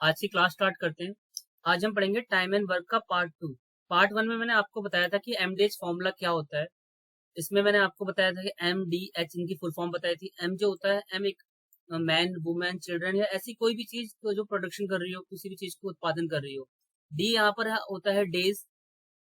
आज की class start करते हैं। आज हम पढ़ेंगे टाइम एंड वर्क का पार्ट 2। पार्ट 1 में मैंने आपको बताया था कि एमडीएच फॉर्मूला क्या होता है। इसमें मैंने आपको बताया था कि एम डी एच इनकी फुल फॉर्म बताई थी। एम जो होता है, एम एक मैन, वुमेन, चिल्ड्रन या ऐसी कोई भी चीज जो प्रोडक्शन कर रही हो, किसी भी चीज को उत्पादन कर रही हो। डी यहाँ पर होता है डेज,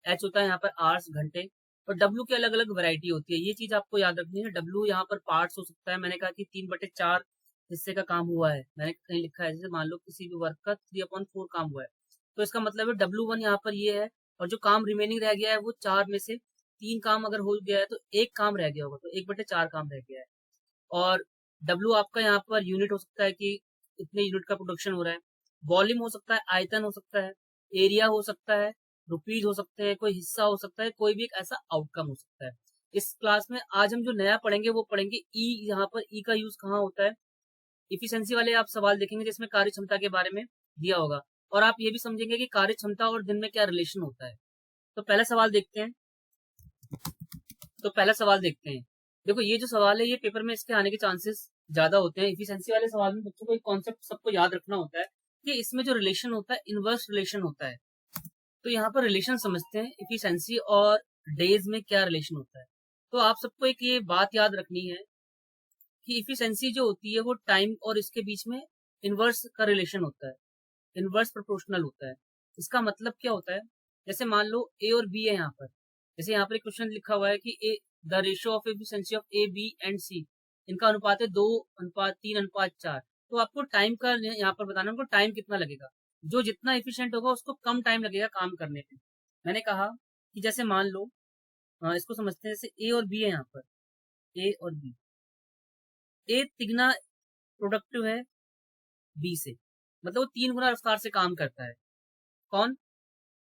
एच होता है यहाँ पर आवर्स, घंटे। और डब्ल्यू की अलग अलग वैरायटी होती है, ये चीज आपको याद रखनी है। डब्ल्यू यहाँ पर पार्ट्स हो सकता है, मैंने कहा कि 3/4 हिस्से का काम हुआ है, मैंने कहीं लिखा है। जैसे मान लो किसी भी वर्क का 3/4 काम हुआ है, तो इसका मतलब है W1 यहाँ पर ये है। और जो काम रिमेनिंग रह गया है वो 4 में से 3 काम अगर हो गया है तो एक काम रह गया होगा, तो 1/4 काम रह गया है। और डब्ल्यू आपका यहाँ पर यूनिट हो सकता है कि इतने यूनिट का प्रोडक्शन हो रहा है। वॉल्यूम हो सकता है, आयतन हो सकता है, एरिया हो सकता है, रुपीज हो सकते हैं, कोई हिस्सा हो सकता है, कोई भी एक ऐसा आउटकम हो सकता है। इस क्लास में आज हम जो नया पढ़ेंगे वो पढ़ेंगे ई। यहाँ पर ई का यूज कहाँ होता है? इफिशिएंसी वाले आप सवाल देखेंगे जिसमें कार्य क्षमता के बारे में दिया होगा, और आप ये भी समझेंगे कि कार्य क्षमता और दिन में क्या रिलेशन होता है। तो पहला सवाल देखते हैं। देखो, ये जो सवाल है ये पेपर में इसके आने के चांसेस ज्यादा होते हैं। इफिशिएंसी वाले सवाल में बच्चों को एक कॉन्सेप्ट सबको याद रखना होता है कि इसमें जो रिलेशन होता है इनवर्स रिलेशन होता है। तो यहाँ पर रिलेशन समझते हैं, इफिशिएंसी और डेज में क्या रिलेशन होता है। तो आप सबको एक ये बात याद रखनी है कि इफिशिएंसी जो होती है वो टाइम और इसके बीच में इनवर्स का रिलेशन होता है, इनवर्स प्रोपोर्शनल होता है। इसका मतलब क्या होता है? जैसे मान लो ए और बी है यहाँ पर। जैसे यहाँ पर एक क्वेश्चन लिखा हुआ है कि A the ratio of efficiency of A B and C, इनका अनुपात है 2:3:4। तो आपको टाइम का यहाँ पर बताना, उनको टाइम कितना लगेगा। जो जितना एफिशिएंट होगा उसको कम टाइम लगेगा काम करने में। मैंने कहा कि जैसे मान लो इसको समझते हैं, जैसे ए और बी है यहाँ पर। ए और बी, ए तिगना प्रोडक्टिव है बी से, मतलब वो 3 गुना रफ्तार से काम करता है। कौन?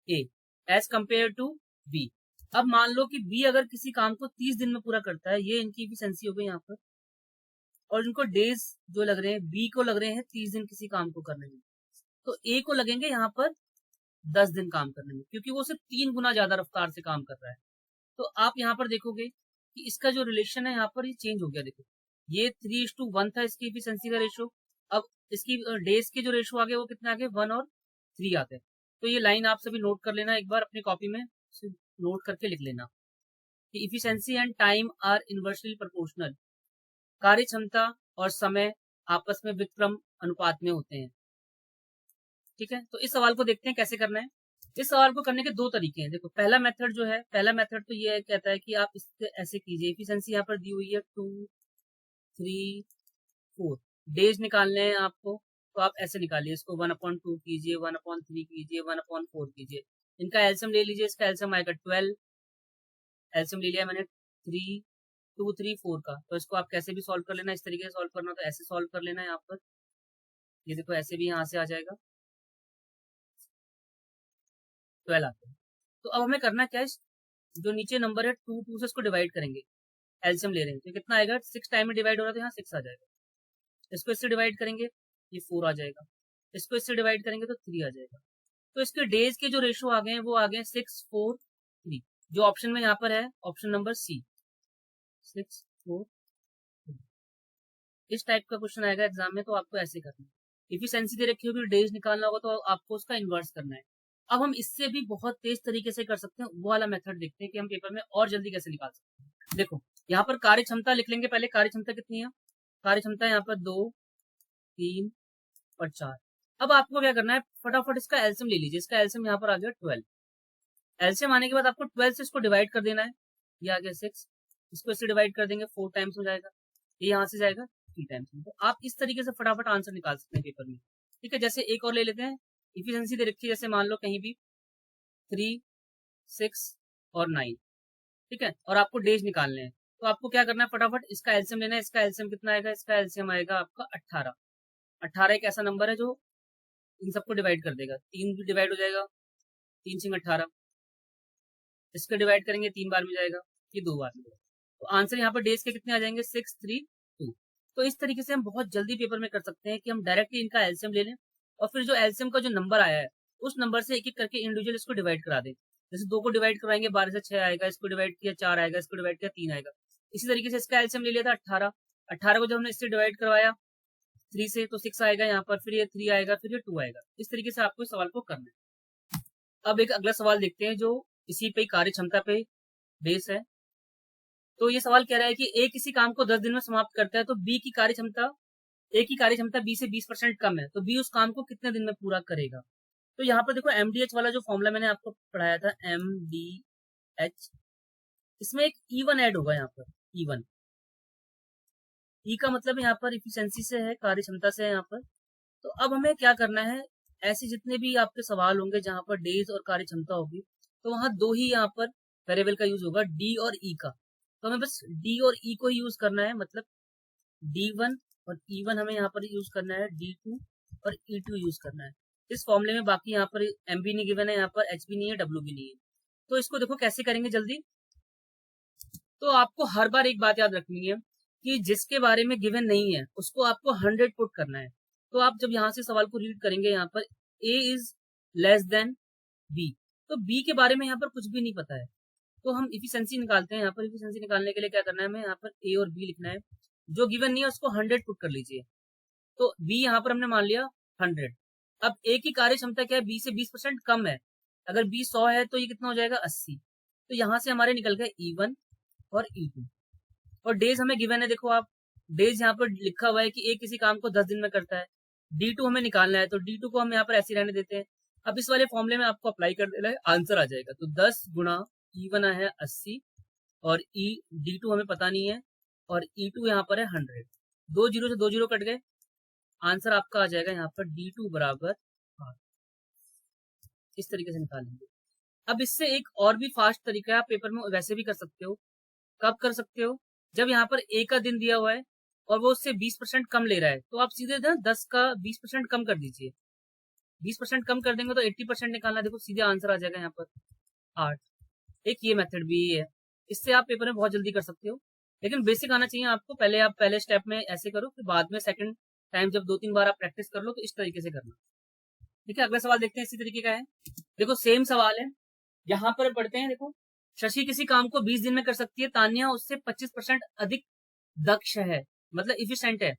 ए, एज कंपेयर टू बी। अब मान लो कि बी अगर किसी काम को 30 दिन में पूरा करता है, ये इनकी एफिशिएंसी हो गई यहाँ पर। और इनको डेज जो लग रहे हैं, बी को लग रहे हैं 30 दिन किसी काम को करने में, तो ए को लगेंगे यहाँ पर 10 दिन काम करने में, क्योंकि वो सिर्फ 3 गुना ज्यादा रफ्तार से काम कर रहा है। तो आप यहाँ पर देखोगे कि इसका जो रिलेशन है यहाँ पर ये चेंज हो गया। देखो, ये 3:1 था इसकी एफिशिएंसी का रेशो। अब इसकी डेज के जो रेशो आ गए वो कितने आ गए? 1 और 3 आते हैं। तो ये लाइन आप सभी नोट कर लेना, एक बार अपनी कॉपी में नोट करके लिख लेना कि efficiency and time are inversely proportional. कार्य क्षमता और समय आपस में व्युत्क्रम अनुपात में होते हैं। ठीक है, तो इस सवाल को देखते हैं कैसे करना है। इस सवाल को करने के दो तरीके हैं। देखो, पहला मेथड जो है, पहला मेथड तो ये कहता है कि आप इससे ऐसे कीजिए। एफिशिएंसी यहाँ पर दी हुई है 2, 3, 4, डेज निकालने हैं आपको, तो आप ऐसे निकालिए। इसको 1/2 कीजिए, 1/3 कीजिए, 1/4 कीजिए। इनका एलसीएम ले लीजिए, इसका एलसीएम आएगा 12। एलसीएम ले लिया मैंने 3, 2, 3, 4 का। तो इसको आप कैसे भी सॉल्व कर लेना, इस तरीके से सॉल्व करना तो ऐसे सॉल्व कर लेना है यहाँ पर। ये देखो, ऐसे भी यहाँ से आ जाएगा 12 आता है। तो अब हमें करना क्या है, जो नीचे नंबर है 2 से इसको डिवाइड करेंगे। एलसीएम ले रहे हैं तो कितना आएगा? 6 टाइम में डिवाइड हो रहा है तो यहाँ 6 आ जाएगा। इसको इससे डिवाइड करेंगे, ये 4 आ जाएगा। इसको इससे डिवाइड करेंगे तो 3 आ जाएगा। तो इसके डेज के जो रेशो आ गए हैं वो आ गए 6, 4, 3, जो ऑप्शन में यहाँ पर है, ऑप्शन नंबर सी, 6, 4, 3। इस टाइप का क्वेश्चन आएगा एग्जाम में, तो आपको ऐसे करना है। इफिशिएंसी दे रखी होगी, डेज निकालना होगा, तो आपको उसका इन्वर्स करना है। अब हम इससे भी बहुत तेज तरीके से कर सकते हैं, वो वाला मेथड देखते हैं कि हम पेपर में और जल्दी कैसे निकाल सकते हैं। देखो, यहाँ पर कार्य क्षमता लिख लेंगे पहले। कार्य क्षमता कितनी है? कार्य क्षमता यहाँ पर 2, 3 और 4। अब आपको क्या करना है, फटाफट इसका एलसीएम ले लीजिए। इसका एलसीएम यहाँ पर आ गया 12। एलसीएम आने के बाद आपको 12 से इसको डिवाइड कर देना है। ये आ गया 6, इसको इससे डिवाइड कर देंगे, 4 टाइम्स हो जाएगा। ये यहाँ से जाएगा 3 टाइम्स। तो आप इस तरीके से फटाफट आंसर निकाल सकते हैं पेपर में। ठीक है, जैसे एक और ले लेते हैं। इफिशिएंसी दे रखी है, जैसे मान लो कहीं भी 3, 6 और 9। ठीक है, और आपको डेज निकालने हैं, तो आपको क्या करना है, फटाफट इसका एलसीएम लेना है। इसका एलसीएम कितना आएगा? इसका एलसीएम आएगा आपका 18। 18 एक ऐसा नंबर है जो इन सबको डिवाइड कर देगा। 3 भी डिवाइड हो जाएगा, 3 सिंग 18। इसको डिवाइड करेंगे 3 बार में जाएगा, ये 2 बार में जाएगा। तो आंसर यहाँ पर डेज के कितने आ जाएंगे? 6, 3, 2। तो इस तरीके से हम बहुत जल्दी पेपर में कर सकते हैं कि हम डायरेक्टली इनका एलसीएम ले लें, और फिर जो एलसीएम का जो नंबर आया है उस नंबर से एक एक करके इंडिविजुअल इसको डिवाइड करा दें। जैसे 2 को डिवाइड करवाएंगे 12 से 6 आएगा, इसको डिवाइड किया 4 आएगा, इसको डिवाइड किया 3 आएगा। इसी तरीके से इसका एलसीएम ले लिया था 18। 18 को जब हमने इससे डिवाइड करवाया 3 से तो 6 आएगा यहाँ पर, फिर ये 3 आएगा, फिर ये 2 आएगा। इस तरीके से आपको इस सवाल को करना है। अब एक अगला सवाल देखते हैं जो इसी पे कार्य क्षमता पे बेस है। तो ये सवाल कह रहा है कि ए किसी काम को 10 दिन में समाप्त करता है, तो बी की कार्य क्षमता, ए की कार्य क्षमता बी से 20% कम है, तो बी उस काम को कितने दिन में पूरा करेगा। तो यहाँ पर देखो एमडीएच वाला जो फॉर्मूला मैंने आपको पढ़ाया था, एमडीएच, इसमें एक E1 ऐड होगा यहाँ पर, E1, ई का मतलब यहाँ पर इफिशिएंसी से है, कार्य क्षमता से है यहाँ पर। तो अब हमें क्या करना है, ऐसे जितने भी आपके सवाल होंगे जहां पर डेज और कार्य क्षमता होगी, तो वहां दो ही यहाँ पर वेरिएबल का यूज होगा, डी और ई का। तो हमें बस डी और ई को ही यूज करना है, मतलब D1 और E1 हमें यहाँ पर यूज करना है, D2 और E2 यूज करना है इस फॉर्मूले में। बाकी यहाँ पर एम भी नहीं गिवन है, यहाँ पर एच भी नहीं है, डब्ल्यू भी नहीं है। तो इसको देखो कैसे करेंगे जल्दी। तो आपको हर बार एक बात याद रखनी है कि जिसके बारे में गिवन नहीं है उसको आपको 100 पुट करना है। तो आप जब यहाँ से सवाल को रीड करेंगे, यहाँ पर A is less than B, तो B के बारे में यहाँ पर कुछ भी नहीं पता है, तो हम इफिशिएंसी निकालते हैं। यहाँ पर इफिशिएंसी निकालने के लिए क्या करना है, हमें यहाँ पर A और B लिखना है, जो गिवन नहीं है उसको 100 पुट कर लीजिए। तो B यहाँ पर हमने मान लिया 100। अब A की कार्य क्षमता क्या है, B से 20% कम है। अगर B 100 है तो ये कितना हो जाएगा, 80। तो यहाँ से हमारे निकल गए E1 और E2। और डेज हमें गिवन है, देखो आप डेज यहाँ पर लिखा हुआ है कि A किसी काम को 10 दिन में करता है। D2 हमें निकालना है, तो D2 को हम यहाँ पर ऐसे रहने देते हैं। अब इस वाले फॉर्मूले में आपको अप्लाई कर देना है, आंसर आ जाएगा। तो 10 गुणा E1 है 80 और D2 हमें पता नहीं है, और E2 यहाँ पर है 100। 2 जीरो से 2 जीरो कट गए, आंसर आपका आ जाएगा यहाँ पर D2 बराबर 8। इस तरीके से निकालेंगे। अब इससे एक और भी फास्ट तरीका है, आप पेपर में वैसे भी कर सकते हो। कब कर सकते हो, जब यहाँ पर A का दिन दिया हुआ है और वो उससे 20% कम ले रहा है, तो आप सीधे 10 का 20% कम कर दीजिए। 20% कम कर देंगे तो 80% निकालना, देखो सीधे आंसर आ जाएगा यहाँ पर 8। एक ये मेथड भी है, इससे आप पेपर में बहुत जल्दी कर सकते हो, लेकिन बेसिक आना चाहिए आपको। पहले आप पहले स्टेप में ऐसे करो, फिर बाद में सेकंड टाइम जब 2-3 बार आप प्रैक्टिस कर लो तो इस तरीके से करना। ठीक है, अगला सवाल देखते हैं, इसी तरीके का है। देखो सेम सवाल है, यहाँ पर पढ़ते हैं। देखो, शशि किसी काम को 20 दिन में कर सकती है, तान्या उससे 25% अधिक दक्ष है, मतलब इफिशिएंट है।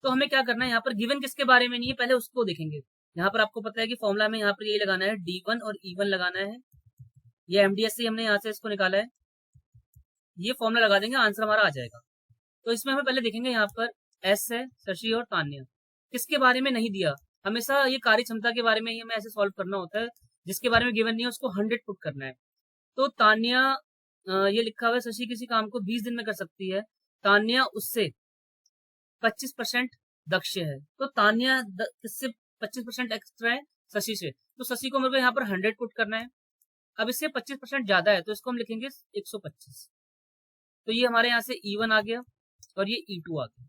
तो हमें क्या करना है, यहाँ पर गिवन किसके बारे में नहीं है, पहले उसको देखेंगे। यहाँ पर आपको पता है कि फॉर्मूला में यहाँ पर ये लगाना है, D1 और E1 लगाना है। ये एमडीएस से हमने यहाँ से इसको निकाला है, ये फॉर्मूला लगा देंगे, आंसर हमारा आ जाएगा। तो इसमें हमें पहले देखेंगे, यहाँ पर एस है, शशि और तान्या, किसके बारे में नहीं दिया। हमेशा ये कार्य क्षमता के बारे में ही हमें ऐसे सॉल्व करना होता है, जिसके बारे में गिवन नहीं है उसको 100 पुट करना है। तो तान्या, ये लिखा हुआ है शशि किसी काम को 20 दिन में कर सकती है, तान्या उससे 25% दक्ष है। तो तान्या इससे 25% एक्स्ट्रा है शशि से, तो शशि को मेरे को यहाँ पर 100 पुट करना है। अब इससे 25% ज्यादा है, तो इसको हम लिखेंगे 125। तो ये हमारे यहाँ से E1 आ गया और ये E2 आ गया।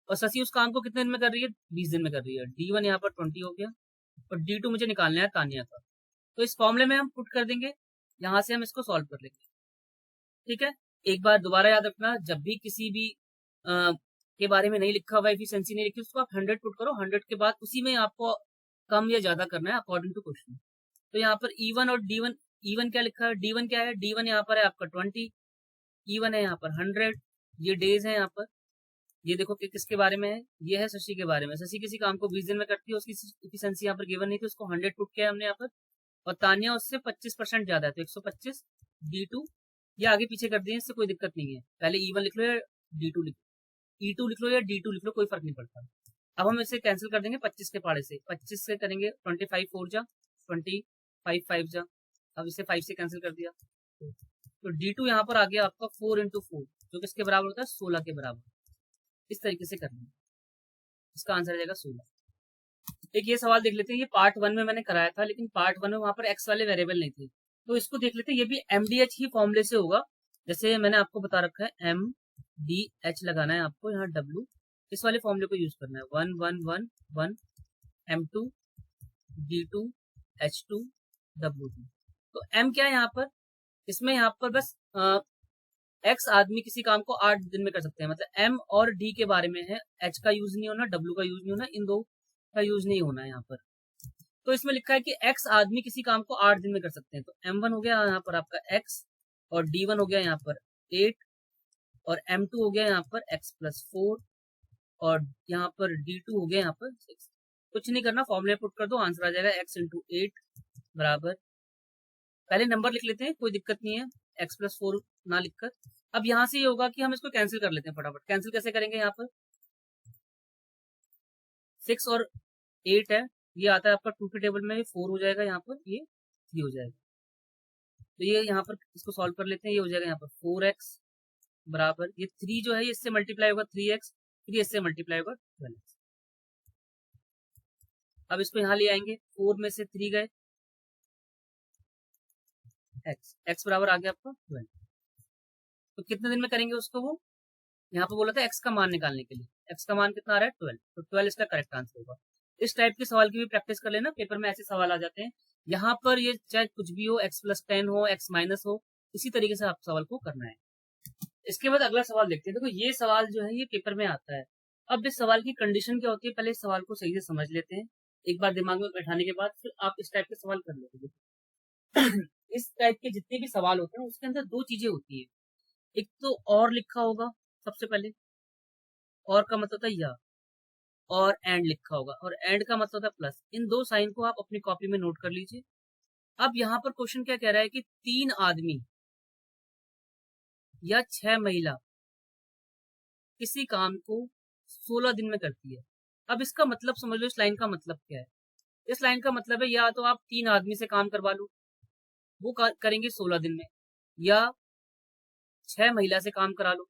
और शशि उस काम को कितने दिन में कर रही है, 20 दिन में कर रही है। D1 यहाँ पर 20 हो गया और D2 मुझे निकालना है तान्या का। तो इस फॉर्मूले में हम पुट कर देंगे, यहाँ से हम इसको सॉल्व कर लेंगे। ठीक है, एक बार दोबारा याद रखना, जब भी किसी भी के बारे में नहीं लिखा हुआ, एफिशिएंसी नहीं लिखी, उसको आप 100 पुट करो। 100 के बाद उसी में आपको कम या ज्यादा करना है अकॉर्डिंग टू क्वेश्चन। तो यहाँ पर E1 और D1, E1 क्या लिखा है, D1 क्या है, D1 यहाँ पर है आपका 20, E1 है यहाँ पर 100। ये डेज है यहाँ पर, ये देखो कि किसके बारे में है, ये है शशि के बारे में। शशि किसी काम को 20 दिन में करती है, उसकी एफिशिएंसी यहाँ पर गिवन नहीं थी, उसको 100 पुट किया हमने यहाँ पर। और तान्या उससे 25% ज्यादा है, तो 125। D2 ये आगे पीछे कर दिए, इससे कोई दिक्कत नहीं है। पहले E1 लिख लो या D2 लिख लो, E2 लिख लो या D2 लिख लो, कोई फर्क नहीं पड़ता। अब हम इसे कैंसिल कर देंगे 25 के पाड़े से, 25 से करेंगे 25 4 जा 25 5 जा। अब इसे 5 से कैंसिल कर दिया, तो D2 यहाँ पर आ गया आपका 4 × 4, जो किसके बराबर होता है, 16 के बराबर। इस तरीके से करना है, इसका आंसर आ जाएगा 16। एक ये सवाल देख लेते हैं, ये पार्ट 1 में मैंने कराया था, लेकिन पार्ट 1 में वहां पर एक्स वाले वेरिएबल नहीं थे, तो इसको देख लेते हैं। ये भी MDH ही फॉर्मूले से होगा, जैसे मैंने आपको बता रखा है, MDH लगाना है आपको, यहाँ W इस वाले फॉर्मूले को यूज करना है। 1 1 1 1 M2 D2 H2 W2। तो M क्या है यहाँ पर, इसमें यहाँ पर बस X आदमी किसी काम को 8 दिन में कर सकते हैं, मतलब M और D के बारे में है, H का यूज नहीं होना, W का यूज नहीं होना, इन दो का यूज नहीं होना है यहाँ पर। तो इसमें लिखा है कि X आदमी किसी काम को 8 दिन में कर सकते हैं, तो M1 हो गया यहाँ पर आपका X, और D1 हो गया यहाँ पर 8, और M2 हो गया यहाँ पर X + 4, और यहाँ पर D2 हो गया, यहाँ पर 6। कुछ नहीं करना, फॉर्मूले पुट कर दो, आंसर आ जाएगा x इंटू 8 बराबर, पहले नंबर लिख लेते हैं, कोई दिक्कत नहीं है, x+4 ना लिखकर। अब यहाँ से ये होगा कि हम इसको कैंसिल कर लेते हैं फटाफट। कैंसिल कैसे करेंगे, यहाँ पर 6 और 8 है, ये आता है आपका 2 के टेबल में, 4 हो जाएगा, यहाँ पर ये 3 हो जाएगा। तो ये यहाँ पर इसको सॉल्व कर लेते हैं, ये हो जाएगा यहाँ पर 4x बराबर, ये 3 जो है ये इससे मल्टीप्लाई होगा 3x, 3 इससे मल्टीप्लाई होगा 12x। अब इसको यहाँ ले आएंगे, 4 में से 3 गए, x बराबर आ गया आपका 12। तो कितने दिन में करेंगे उसको, वो यहाँ पर बोला था x का मान निकालने के लिए, x का मान कितना आ रहा है 12, तो 12 इसका करेक्ट आंसर होगा। इस टाइप के सवाल की भी प्रैक्टिस कर लेना, पेपर में ऐसे सवाल आ जाते हैं। यहाँ पर ये चाहे कुछ भी हो, x+10 हो, x- हो, इसी तरीके से आप सवाल को करना है। इसके बाद अगला सवाल देखते हैं। देखो ये सवाल जो है ये पेपर में आता है। अब इस सवाल की कंडीशन क्या होती है, पहले इस सवाल को सही से समझ लेते हैं, एक बार दिमाग में बैठाने के बाद फिर आप इस टाइप के सवाल कर लेते हैं। इस टाइप के जितने भी सवाल होते हैं उसके अंदर दो चीजें होती है, एक तो और लिखा होगा सबसे पहले, और का मतलब होता है या, और एंड लिखा होगा, और एंड का मतलब होता है प्लस। इन दो साइन को आप अपनी कॉपी में नोट कर लीजिए। अब यहाँ पर क्वेश्चन क्या कह रहा है कि 3 आदमी या 6 महिला किसी काम को 16 दिन में करती है। अब इसका मतलब समझ लो, इस लाइन का मतलब क्या है। इस लाइन का मतलब है या तो आप 3 आदमी से काम करवा लो, वो करेंगे 16 दिन में, या 6 महिला से काम करा लो,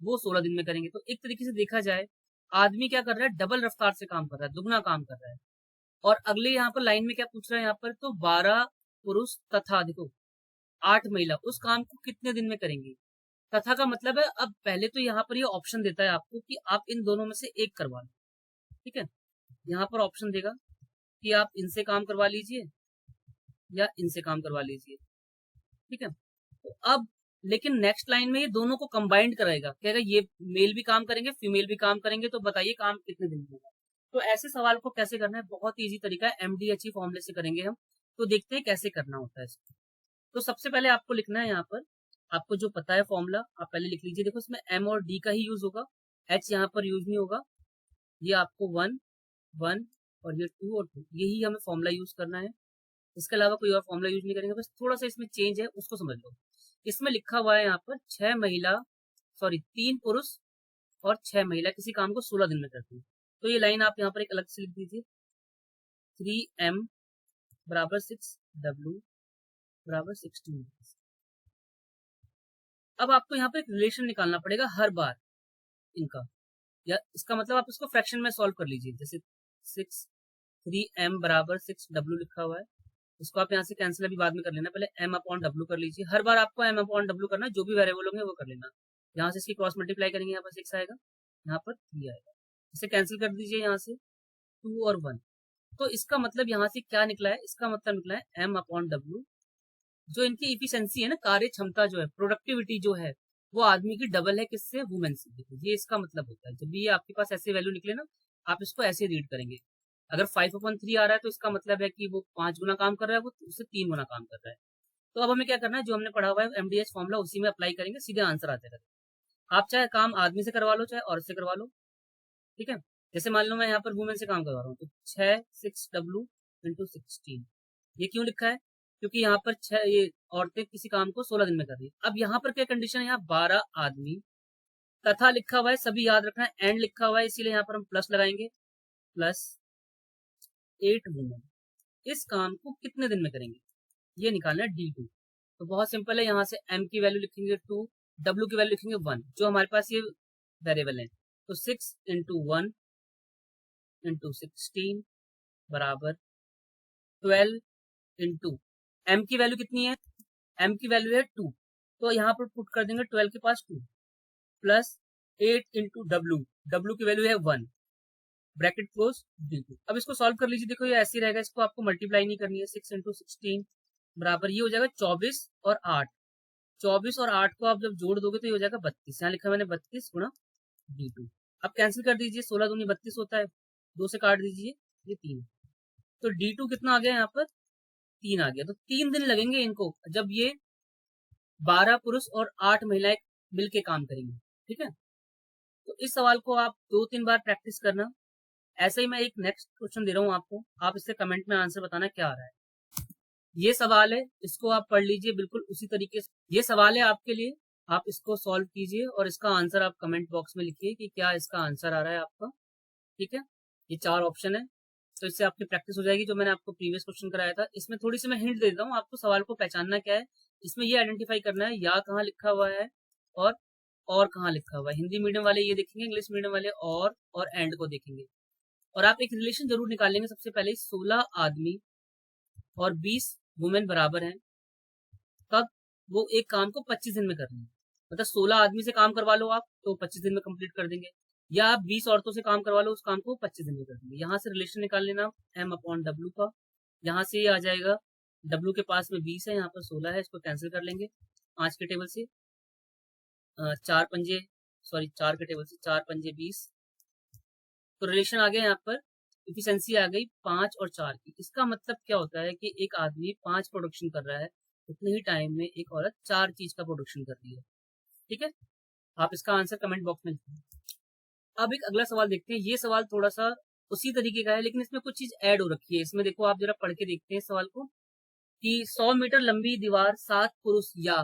वो 16 दिन में करेंगे। तो एक तरीके से देखा जाए, आदमी क्या कर रहा है, डबल रफ्तार से काम कर रहा है, दुगना काम कर रहा है। और अगले यहाँ पर लाइन में क्या पूछ रहा है, यहाँ पर तो 12 पुरुष तथा देखो 8 महिला उस काम को कितने दिन में करेंगे। तथा का मतलब है, अब पहले तो यहाँ पर ये ऑप्शन देता है आपको कि आप इन दोनों में से एक करवा लो, ठीक है। यहाँ पर ऑप्शन देगा कि आप इनसे काम करवा लीजिए या इनसे काम करवा लीजिए, ठीक है। तो अब लेकिन नेक्स्ट लाइन में ये दोनों को कंबाइंड कराएगा, कहेगा ये मेल भी काम करेंगे फीमेल भी काम करेंगे, तो बताइए काम कितने दिन में होगा। तो ऐसे सवाल को कैसे करना है, बहुत इजी तरीका है, MDHE फॉर्मूले से करेंगे हम। तो देखते हैं कैसे करना होता है इसको। तो सबसे पहले आपको लिखना है, यहाँ पर आपको जो पता है फॉर्मूला आप पहले लिख लीजिए। देखो इसमें M और D का ही यूज होगा, H यहाँ पर यूज नहीं होगा। ये आपको 1 1 और ये 2 और 2, यही हमें फॉर्मूला यूज करना है। इसके अलावा कोई और फॉर्मूला यूज नहीं करेंगे, बस थोड़ा सा इसमें चेंज है उसको समझ लो। इसमें लिखा हुआ है यहाँ पर 3 पुरुष और 6 महिला किसी काम को 16 दिन में करती है। तो ये लाइन आप यहाँ पर एक अलग से लिख दीजिए, 3M बराबर 6W बराबर 16। अब आपको यहाँ पे एक रिलेशन निकालना पड़ेगा हर बार इनका, या इसका मतलब आप इसको फ्रैक्शन में सॉल्व कर लीजिए। जैसे 3M बराबर 6W लिखा हुआ है, इसको आप यहाँ से कैंसिल अभी बाद में कर लेना, पहले M/W कर लीजिए। हर बार आपको M/W करना, जो भी वेरिएबल होंगे वो कर लेना। यहाँ से इसकी क्रॉस मल्टीप्लाई करेंगे, यहाँ पर 6 आएगा, यहाँ पर 3 आएगा, इसे कैंसिल कर दीजिए यहाँ से 2 और 1। तो इसका मतलब यहाँ से क्या निकला है, इसका मतलब निकला है M/W, जो इनकी इफिशिएंसी है ना, कार्य क्षमता जो है, प्रोडक्टिविटी जो है, वो आदमी की डबल है किससे, वुमेन से। देखो ये इसका मतलब होता है, जब भी ये आपके पास ऐसे वैल्यू निकले ना, आप इसको ऐसे रीड करेंगे। अगर 5/3 आ रहा है तो इसका मतलब है कि वो 5 गुना काम कर रहा है, वो उससे 3 गुना काम कर रहा है। तो अब हमें क्या करना है, जो हमने पढ़ा हुआ है MDH फॉर्मूला उसी में अप्लाई करेंगे, सीधे आंसर आ जाएगा। आप चाहे काम आदमी से करवा लो चाहे औरत से करवा लो, ठीक है। जैसे मान लो मैं यहाँ पर वुमेन से काम करवा रहा हूँ, तो 6W इंटू 16, ये क्यों लिखा है, क्योंकि यहाँ पर 6 ये औरतें किसी काम को 16 दिन में कर रही है। अब यहाँ पर क्या कंडीशन है, यहाँ 12 आदमी तथा लिखा हुआ है, सभी याद रखना है, एंड लिखा हुआ है, इसीलिए यहाँ पर हम प्लस लगाएंगे, प्लस 8 वुमेन इस काम को कितने दिन में करेंगे, ये निकालना है D2। तो बहुत सिंपल है, यहाँ से M की वैल्यू लिखेंगे 2, W की वैल्यू लिखेंगे 1, जो हमारे पास ये वेरिएबल है। तो 6 इंटू 1 इंटू 16 बराबर 12 इंटू M की वैल्यू कितनी है, M की वैल्यू है 2, तो यहाँ पर पुट कर देंगे 12 के पास 2, प्लस 8 इंटू W की वैल्यू है 1, ब्रैकेट क्लोज D2। अब इसको सॉल्व कर लीजिए, देखो ये ऐसे ही रहेगा, इसको आपको मल्टीप्लाई नहीं करनी है। 6 इंटू 16 बराबर ये हो जाएगा 24 और 8, 24 और 8 को आप जब जोड़ दोगे तो ये हो जाएगा 32, यहाँ लिखा मैंने 32 गुणा D2। अब कैंसिल कर दीजिए, 16 दूनी 32 होता है, 2 से काट दीजिए, ये 3, तो D2 कितना आ गया, यहाँ पर 3 आ गया। तो 3 दिन लगेंगे इनको, जब ये 12 पुरुष और 8 महिलाएं मिलके काम करेंगी, ठीक है। तो इस सवाल को आप 2-3 बार प्रैक्टिस करना। ऐसे ही मैं एक नेक्स्ट क्वेश्चन दे रहा हूँ आपको, आप इससे कमेंट में आंसर बताना क्या आ रहा है। ये सवाल है, इसको आप पढ़ लीजिए बिल्कुल उसी तरीके से। ये सवाल है आपके लिए, आप इसको सॉल्व कीजिए और इसका आंसर आप कमेंट बॉक्स में लिखिए कि क्या इसका आंसर आ रहा है आपका। ठीक है, ये 4 ऑप्शन है, तो इससे आपकी प्रैक्टिस हो जाएगी। जो मैंने आपको प्रीवियस क्वेश्चन कराया था, इसमें थोड़ी सी मैं हिंट दे देता हूँ आपको, सवाल को पहचानना क्या है। इसमें ये आइडेंटिफाई करना है या कहाँ लिखा हुआ है और कहाँ लिखा हुआ है। हिंदी मीडियम वाले ये देखेंगे, इंग्लिश मीडियम वाले और एंड को देखेंगे। और आप एक रिलेशन जरूर निकालेंगे। सबसे पहले 16 आदमी और 20 वुमेन बराबर हैं, तब वो एक काम को 25 दिन में कर लेंगे। मतलब 16 आदमी से काम करवा लो आप तो 25 दिन में कंप्लीट कर देंगे, या आप 20 औरतों से काम करवा लो, उस काम को 25 दिन में कर देंगे। यहाँ से रिलेशन निकाल लेना M/W का। यहाँ से ये आ जाएगा, W के पास में 20 है, यहाँ पर 16 है, इसको कैंसिल कर लेंगे 5 के टेबल से। 4 के टेबल से 4 पंजे 20, तो रिलेशन आ गया यहाँ पर। इफिशिएंसी आ गई 5 और 4 की। इसका मतलब क्या होता है कि एक आदमी 5 प्रोडक्शन कर रहा है, उतने ही टाइम में एक औरत 4 चीज का प्रोडक्शन कर रही है। ठीक है, आप इसका आंसर कमेंट बॉक्स में लिखिए। अब एक अगला सवाल देखते हैं। ये सवाल थोड़ा सा उसी तरीके का है, लेकिन इसमें कुछ चीज ऐड हो रखी है। इसमें देखो, आप जरा पढ़ के देखते हैं सवाल को कि 100 मीटर लंबी दीवार 7 पुरुष या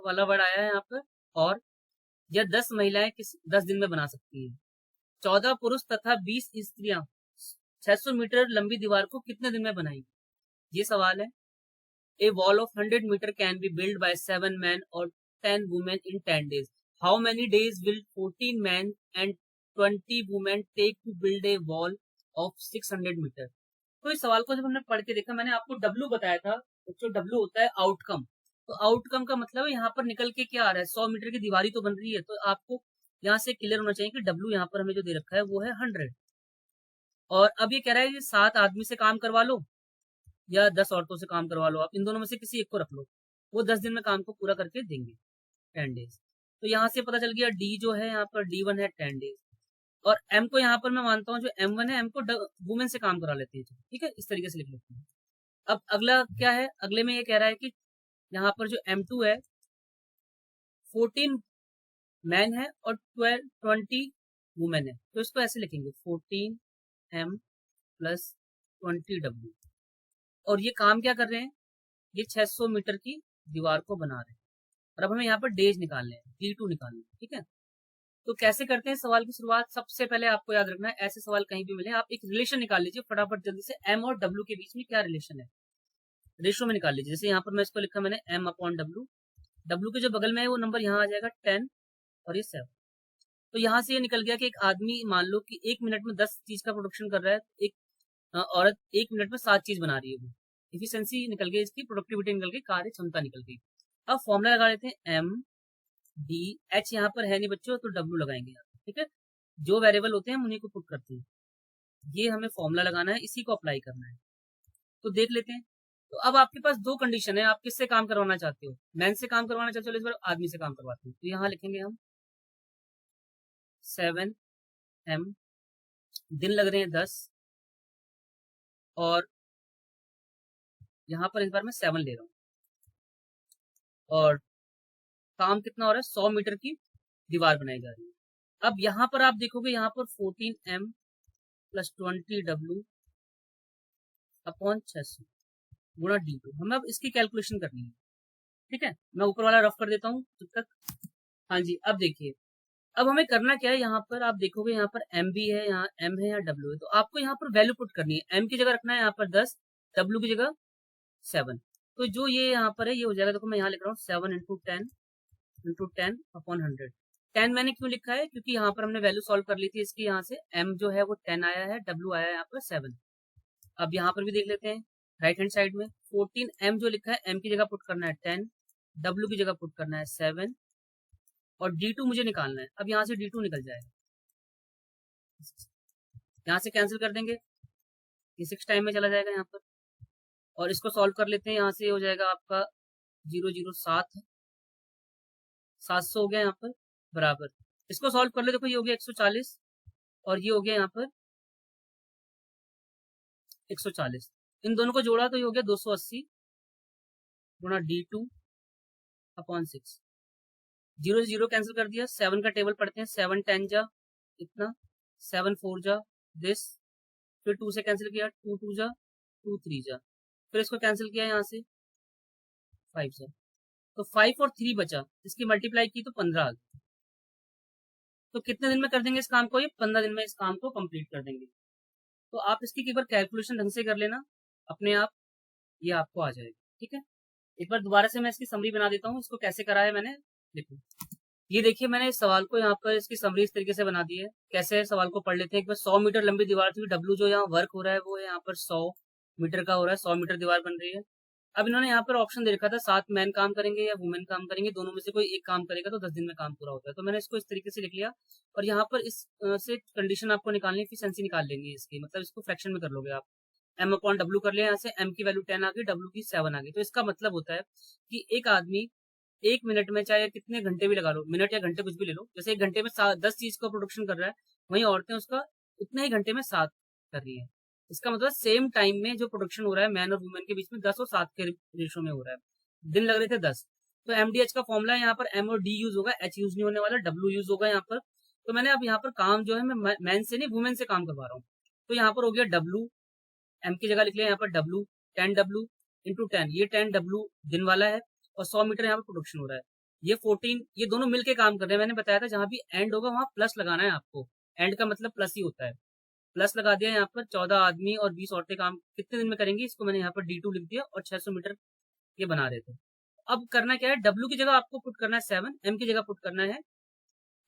वाला वर्ड आया है यहाँ पर, और या 10 महिलाएं 10 दिन में बना सकती हैं। 14 पुरुष तथा 20 स्त्रियां 600 मीटर लंबी दीवार को कितने दिन में बनाएंगी? ये सवाल है। A wall of 100 meter can be built by 7 men or 10 women in 10 days. How many days will 14 men and 20 women take to build a wall of 600 meter? तो इस सवाल को जब हमने पढ़ के देखा, मैंने आपको W बताया था। जो W होता है आउटकम, तो आउटकम का मतलब है यहाँ पर निकल के क्या आ रहा है, 100 मीटर की दीवारी तो बन रही है, तो आपको यहाँ से क्लियर होना चाहिए कि W यहाँ पर हमें जो दे रखा है वो है 100। और अब ये कह रहा है कि 7 आदमी से काम करवा लो या 10 औरतों से काम करवा लो, आप इन दोनों में से किसी एक को रख लो, वो 10 दिन में काम को पूरा करके देंगे, 10 डेज। तो यहाँ से पता चल गया D जो है यहाँ पर D1 है 10 डेज, और M को यहाँ पर मैं मानता हूँ जो M1 है, M को वुमेन से काम करा लेते हैं। ठीक है, इस तरीके से लिख लेते हैं। अब अगला क्या है, अगले में ये कह रहा है कि यहाँ पर जो M2 है 14 मैन है और 20 वुमेन है, तो इसको ऐसे लिखेंगे 14M + 20W। और ये काम क्या कर रहे हैं, ये 600 मीटर की दीवार को बना रहे हैं। और अब हमें यहाँ पर डेज निकालने हैं, D2 निकालना है। ठीक है, तो कैसे करते हैं सवाल की शुरुआत। सबसे पहले आपको याद रखना है, ऐसे सवाल कहीं भी मिले आप एक रिलेशन निकाल लीजिए फटाफट जल्दी से। M और W के बीच में क्या रिलेशन है, रेशो में निकाल लीजिए। जैसे यहाँ पर मैं इसको लिखा मैंने M/W, W के जो बगल में है वो नंबर यहाँ आ जाएगा 10 और ये 7। तो यहाँ से ये निकल गया कि एक आदमी मान लो कि 1 मिनट में 10 चीज का प्रोडक्शन कर रहा है, एक औरत 1 मिनट में 7 चीज बना रही है। वो इफिशिएंसी निकल गई, इसकी प्रोडक्टिविटी निकल गई, कार्य क्षमता निकल गई। अब फॉर्मूला लगा लेते हैं M/D/H। यहाँ पर है नहीं बच्चों, तो W लगाएंगे यहाँ। ठीक है, जो वेरिएबल होते हैं हम उन्हीं को पुट करते हैं। ये हमें फॉर्मूला लगाना है, इसी को अप्लाई करना है। तो देख लेते हैं। तो अब आपके पास 2 कंडीशन है, आप किससे काम करवाना चाहते हो, मैन से काम करवाना चाहते हो, इस बार आदमी से काम करवाते हो। तो यहाँ लिखेंगे हम 7M, दिन लग रहे हैं 10, और यहाँ पर इस बार मैं 7 ले रहा हूँ, और काम कितना हो रहा है, 100 मीटर की दीवार बनाई जा रही है। अब यहाँ पर आप देखोगे, यहाँ पर 14M + 20W अपॉन 600 गुणा D2। हमें अब इसकी कैलकुलेशन करनी है। ठीक है, मैं ऊपर वाला रफ कर देता हूँ तब तक। हाँ जी, अब देखिए, अब हमें करना क्या है, यहाँ पर आप देखोगे यहाँ पर M भी है, यहाँ M है, यहाँ W है, तो आपको यहाँ पर वैल्यू पुट करनी है। M की जगह रखना है यहाँ पर 10, W की जगह 7। तो जो ये यहाँ पर है ये हो जाएगा, देखो मैं यहाँ लिख रहा हूँ 7 × 10 अपॉन 100। 10 मैंने क्यों लिखा है, क्योंकि यहाँ पर हमने वैल्यू सॉल्व कर ली थी इसकी। यहाँ से M जो है वो 10 आया है, W आया है यहाँ पर 7। अब यहाँ पर भी देख लेते हैं राइट हैंड साइड में 14M जो लिखा है, M की जगह पुट करना है 10, W की जगह पुट करना है 7, और D2 मुझे निकालना है। अब यहाँ से D2 निकल जाएगा, यहाँ से कैंसिल कर देंगे, ये 6 टाइम में चला जाएगा यहाँ पर। और इसको सॉल्व कर लेते हैं, यहाँ से हो जाएगा आपका 007 700 हो गया यहाँ पर बराबर। इसको सॉल्व कर ले, देखो ये हो गया 140 और ये हो गया यहाँ पर 140। इन दोनों को जोड़ा तो ये हो गया 280 गुणा D2 अपॉन 6। 0 से 0 कैंसिल कर दिया, 7 का टेबल पढ़ते हैं, 7 10 जा इतना, 7 4 जा दिस, फिर 2 से कैंसिल किया, 2 2 जा 2 3 जा, फिर इसको कैंसिल किया यहाँ से 5 जा, तो 5 और 3 बचा, इसकी मल्टीप्लाई की तो 15 आ गई। तो कितने दिन में कर देंगे इस काम को, ये 15 दिन में इस काम को कंप्लीट कर देंगे। तो आप इसकी एक बार कैलकुलेशन ढंग से कर लेना अपने आप, ये आपको आ जाएगा। ठीक है, एक बार दोबारा से मैं इसकी समरी बना देता हूँ, इसको कैसे करा है मैंने। देखो ये देखिए, मैंने इस सवाल को यहाँ पर इसकी समरी इस तरीके से बना दी है। कैसे है सवाल को पढ़ लेते हैं एक बार। 100 मीटर लंबी दीवार थी, डब्ल्यू जो यहाँ वर्क हो रहा है वो यहाँ पर 100 मीटर का हो रहा है, 100 मीटर दीवार बन रही है। अब इन्होंने यहाँ पर ऑप्शन दे रखा था 7 मैन काम करेंगे या वुमेन काम करेंगे, दोनों में से कोई एक काम करेगा तो 10 दिन में काम पूरा होता है। तो मैंने इसको इस तरीके से लिख लिया, और यहाँ पर इस से कंडीशन आपको निकालनी, एफिशिएंसी निकाल लेंगे इसकी, मतलब इसको फ्रैक्शन में कर लोगे आप। एम अपॉन डब्ल्यू कर लिया, यहाँ से एम की वैल्यू 10 आ गई, डब्ल्यू की 7 आ गई। तो इसका मतलब होता है कि एक आदमी 1 मिनट में, चाहे कितने घंटे भी लगा लो, मिनट या घंटे कुछ भी ले लो, जैसे 1 घंटे में 10 चीज का प्रोडक्शन कर रहा है, वहीं औरतें उसका उतने ही घंटे में 7 कर रही है। इसका मतलब सेम टाइम में जो प्रोडक्शन हो रहा है मैन और वुमेन के बीच में 10 और 7 के रेशो में हो रहा है। दिन लग रहे थे 10, तो एमडीएच का फॉर्मूला है, यहाँ पर एम और डी यूज होगा, एच यूज नहीं होने वाला, डब्ल्यू यूज होगा यहाँ पर। तो मैंने अब यहाँ पर काम जो है मैं मैन से नहीं वुमेन से काम करवा रहा हूँ, तो यहाँ पर हो गया डब्ल्यू, एम की जगह लिख लिया यहाँ पर डब्ल्यू, 10W इंटू 10, ये 10W दिन वाला है, और 100 मीटर यहाँ पर प्रोडक्शन हो रहा है। ये 14, ये दोनों मिलके काम कर रहे हैं। मैंने बताया था जहां भी एंड होगा वहां प्लस लगाना है आपको, एंड का मतलब प्लस ही होता है। प्लस लगा दिया यहाँ पर, 14 आदमी और 20 औरतें काम कितने दिन में करेंगी, इसको मैंने यहाँ पर D2 लिख दिया, और 600 मीटर ये बना रहे थे। अब करना क्या है, W की जगह आपको पुट करना है 7, M की जगह पुट करना है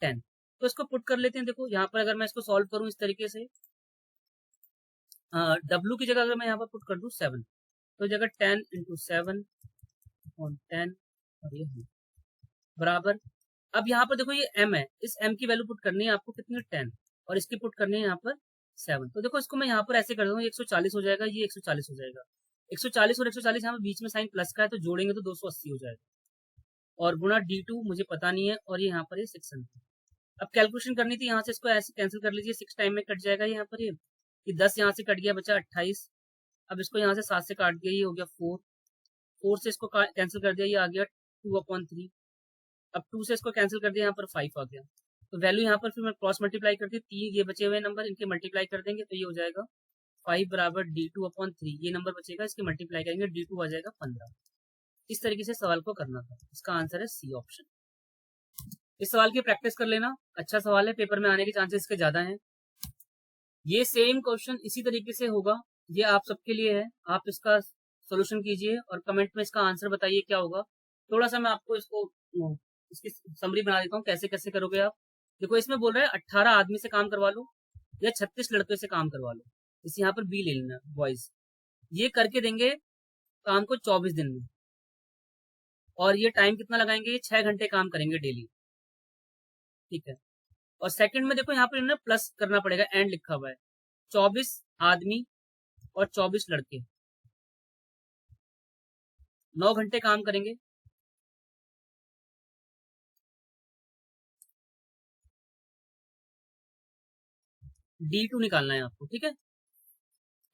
10। तो इसको पुट कर लेते हैं। देखो यहाँ पर अगर मैं इसको सॉल्व करूँ इस तरीके से, W की जगह अगर मैं यहाँ पर पुट कर दूं 7, तो जगह 10 इंटू 7 और 10 और ये बराबर। अब यहाँ पर देखो ये m है, इस m की वैल्यू पुट करनी है आपको कितनी, 10, और इसकी पुट करनी है यहाँ पर 7। तो देखो इसको मैं यहाँ पर ऐसे कर दूंगा, 140 हो जाएगा, ये 140 हो जाएगा, 140 और 140 यहाँ पर बीच में साइन प्लस का है, तो जोड़ेंगे तो 280 हो जाएगा, और गुणा D2 मुझे पता नहीं है, और ये यहाँ पर ये 600। अब कैलकुलेशन करनी थी, यहाँ से इसको ऐसे कैंसिल कर लीजिए, 6 टाइम में कट जाएगा यहाँ पर, ये 10 यहाँ से कट गया, बचा 28। अब इसको यहाँ से 7 से काट दिया, ये हो गया 4, 4 से इसको कैंसिल कर दिया, ये आ गया 2/3। अब 2 से इसको कैंसिल कर दिया, यहाँ पर 5 आ गया। तो वैल्यू यहाँ पर फिर मैं क्रॉस मल्टीप्लाई करके 3 ये बचे हुए नंबर इनके मल्टीप्लाई कर देंगे, तो ये हो जाएगा 5 बराबर D2/3, ये नंबर बचेगा, इसके मल्टीप्लाई करेंगे, D2 आ जाएगा 15। इस तरीके से सवाल को करना था। इसका आंसर है सी ऑप्शन। इस सवाल की प्रैक्टिस कर लेना, अच्छा सवाल है, पेपर में आने के चांसेस इसके ज्यादा हैं। ये सेम क्वेश्चन इसी तरीके से होगा, ये आप सबके लिए है, आप इसका सोल्यूशन कीजिए और कमेंट में इसका आंसर बताइए क्या होगा। थोड़ा सा मैं आपको इसकी समरी बना देता हूँ कैसे कैसे करोगे आप। देखो इसमें बोल रहे हैं 18 आदमी से काम करवा लो या 36 लड़के से काम करवा लो, इस यहाँ पर बी ले लेना बॉयज। ये करके देंगे काम को 24 दिन में, और ये टाइम कितना लगाएंगे, ये 6 घंटे काम करेंगे डेली। ठीक है, और सेकंड में देखो यहाँ पर इन्हें प्लस करना पड़ेगा, एंड लिखा हुआ है, 24 आदमी और 24 लड़के 9 घंटे काम करेंगे। D2 निकालना है आपको। ठीक है,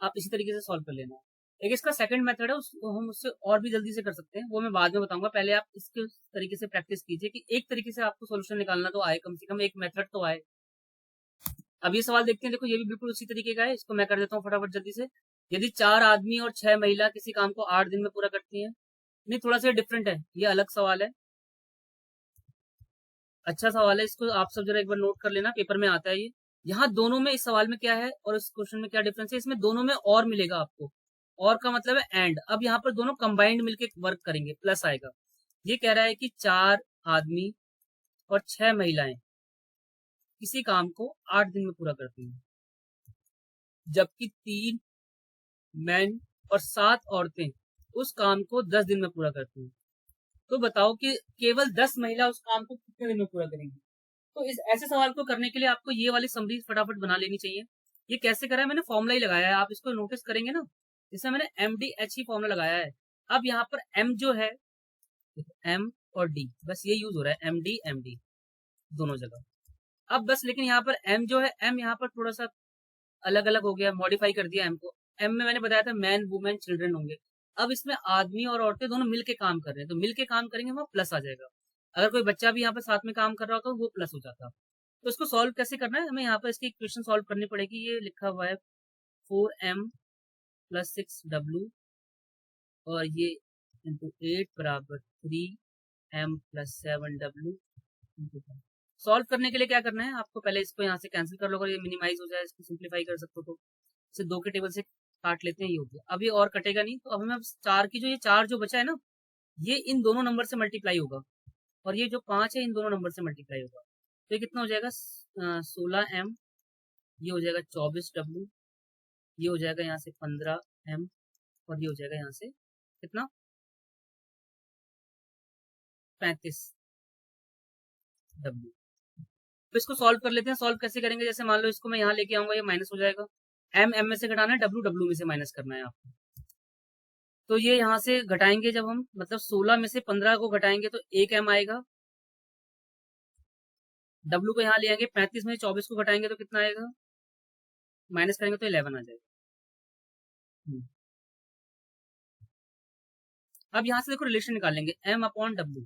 आप इसी तरीके से सॉल्व कर लेना। एक इसका सेकंड मेथड है, उसको हम उससे और भी जल्दी से कर सकते हैं, वो मैं बाद में बताऊंगा। पहले आप इसके तरीके से प्रैक्टिस कीजिए कि एक तरीके से आपको सॉल्यूशन निकालना तो आए, कम से कम एक मेथड तो आए। अब ये सवाल देखते हैं, देखो ये भी बिल्कुल उसी तरीके का है, इसको मैं कर देता हूँ फटाफट जल्दी से। यदि 4 आदमी और 6 महिला किसी काम को 8 दिन में पूरा करती है, नहीं थोड़ा सा डिफरेंट है, ये अलग सवाल है, अच्छा सवाल है, इसको आप सब जरा एक बार नोट कर लेना, पेपर में आता है ये। यहाँ दोनों में, इस सवाल में क्या है और इस क्वेश्चन में क्या डिफरेंस है, इसमें दोनों में और मिलेगा आपको, और का मतलब है एंड। अब यहाँ पर दोनों कंबाइंड मिलके वर्क करेंगे, प्लस आएगा। ये कह रहा है कि 4 आदमी और 6 महिलाएं किसी काम को 8 दिन में पूरा करती हैं, जबकि 3 मैन और 7 औरतें उस काम को 10 दिन में पूरा करती हैं। तो बताओ कि केवल 10 महिला उस काम को कितने दिन में पूरा करेंगी। तो इस ऐसे सवाल को करने के लिए आपको ये वाली समरी फटाफट बना लेनी चाहिए। ये कैसे करा है, मैंने फॉर्मूला ही लगाया है, आप इसको नोटिस करेंगे ना, जैसे मैंने MDH ही फॉर्मूला लगाया है। अब यहाँ पर M जो है, M और D बस ये यूज हो रहा है, MD MD दोनों जगह। अब बस लेकिन यहाँ पर M जो है, M यहाँ पर थोड़ा सा अलग अलग हो गया, मॉडिफाई कर दिया M को। M में मैंने बताया था मैन वुमेन चिल्ड्रन होंगे, अब इसमें आदमी और औरतें दोनों मिलके काम कर रहे हैं, तो मिलके काम करेंगे वहां प्लस आ जाएगा। अगर कोई बच्चा भी यहाँ पर साथ में काम कर रहा होता तो वो प्लस हो जाता। तो इसको सॉल्व कैसे करना है, हमें यहाँ पर इसकी इक्वेशन सॉल्व करनी पड़ेगी। ये लिखा हुआ है 4m + 6w और ये इंटू 8 बराबर 3m + 7w इंटू 10। सॉल्व करने के लिए क्या करना है आपको, पहले इसको यहाँ से कैंसिल कर लो, अगर ये मिनिमाइज हो जाए, इसको सिंप्लीफाई कर सकते हो तो इसे 2 के टेबल से काट लेते हैं, ये हो गया। अब ये और कटेगा नहीं, तो अब हमें 4 की ये 4 जो बचा है ना, ये इन दोनों नंबर से मल्टीप्लाई होगा और ये जो 5 है इन दोनों नंबर से मल्टीप्लाई होगा। तो ये कितना हो जाएगा 16m, ये हो जाएगा 24w, ये हो जाएगा यहाँ से 15m और ये हो जाएगा यहाँ से कितना 35w। तो इसको सॉल्व कर लेते हैं। सॉल्व कैसे करेंगे, जैसे मान लो इसको मैं यहाँ लेके आऊंगा, ये माइनस हो जाएगा, m में से घटाना है, w में से माइनस करना है आपको। तो ये यहाँ से घटाएंगे जब हम, मतलब 16 में से 15 को घटाएंगे तो 1m आएगा, w को यहाँ ले आएंगे, 35 में 24 को घटाएंगे तो कितना आएगा, माइनस करेंगे तो 11 आ जाएगा। अब यहाँ से देखो रिलेशन निकाल लेंगे, m/w,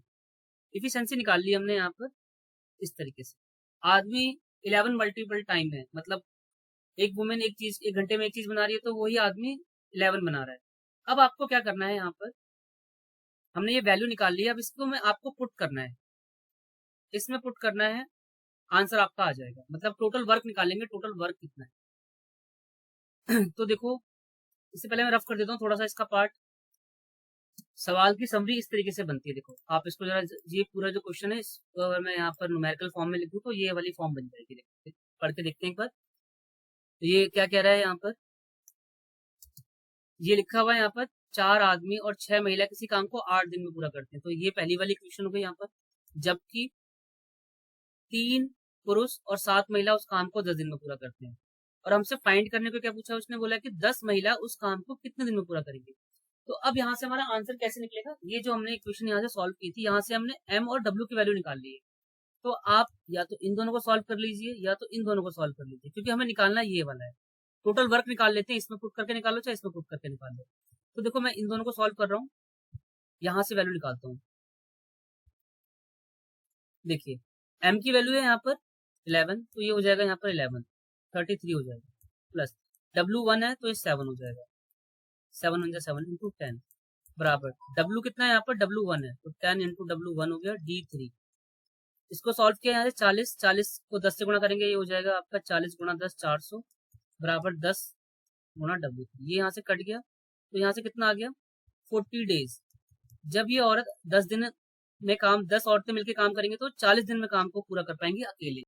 इफिशिएंसी निकाल ली हमने यहाँ पर इस तरीके से। आदमी 11 मल्टीपल टाइम है, मतलब एक वुमेन एक चीज 1 घंटे में एक चीज बना रही है, तो वही आदमी 11 बना रहा है। अब आपको क्या करना है, यहाँ पर हमने ये वैल्यू निकाल ली है, अब इसको मैं आपको पुट करना है, इसमें पुट करना है, आंसर आपका आ जाएगा, मतलब टोटल वर्क निकालेंगे, टोटल वर्क कितना है। तो देखो इससे पहले मैं रफ कर देता हूँ थोड़ा सा इसका पार्ट। सवाल की समरी इस तरीके से बनती है, देखो आप इसको जरा, ये पूरा जो क्वेश्चन है इसको अगर मैं यहाँ पर न्यूमेरिकल फॉर्म में लिखूँ तो ये वाली फॉर्म बन जाएगी। देखो पढ़ के देखते हैं एक बार। तो ये क्या कह रहा है यहाँ पर, ये लिखा हुआ है यहाँ पर 4 आदमी और 6 महिला किसी काम को 8 दिन में पूरा करते हैं। तो ये पहली वाली क्वेश्चन हो गई यहाँ पर, जबकि 3 पुरुष और 7 महिला उस काम को 10 दिन में पूरा करते हैं। और हमसे फाइंड करने को क्या पूछा, उसने बोला कि 10 महिला उस काम को कितने दिन में पूरा करेंगे। तो अब यहाँ से हमारा आंसर कैसे निकलेगा, ये जो हमने इक्वेशन यहाँ से सॉल्व की थी, यहाँ से हमने m और w की वैल्यू निकाल ली है। तो आप या तो इन दोनों को सॉल्व कर लीजिए या तो इन दोनों को सॉल्व कर लीजिए, क्योंकि हमें निकालना ये वाला है। टोटल वर्क निकाल लेते हैं, इसमें पुट करके निकालो चाहे इसमें पुट करके निकाल लो। तो देखो मैं इन दोनों को सॉल्व कर रहा हूँ, यहाँ से वैल्यू निकालता हूँ। देखिए m की वैल्यू है यहाँ पर 11, तो ये हो जाएगा यहाँ पर 11, 33 हो जाएगा, प्लस w1 है तो ये 7 हो जाएगा, 7 × 7 इंटू 10 बराबर w कितना है यहाँ पर, w1 है तो 10 × w1 हो गया d3। इसको सॉल्व किया यहाँ से 40 को 10 से गुणा करेंगे, ये हो जाएगा आपका 40 × 10 400 बराबर 10 × w3। ये यहाँ से कट गया तो यहाँ से कितना आ गया 40 डेज। जब ये औरत 10 दिन में काम 10 औरतें मिलकर काम करेंगे तो 40 दिन में काम को पूरा कर पाएंगी अकेले।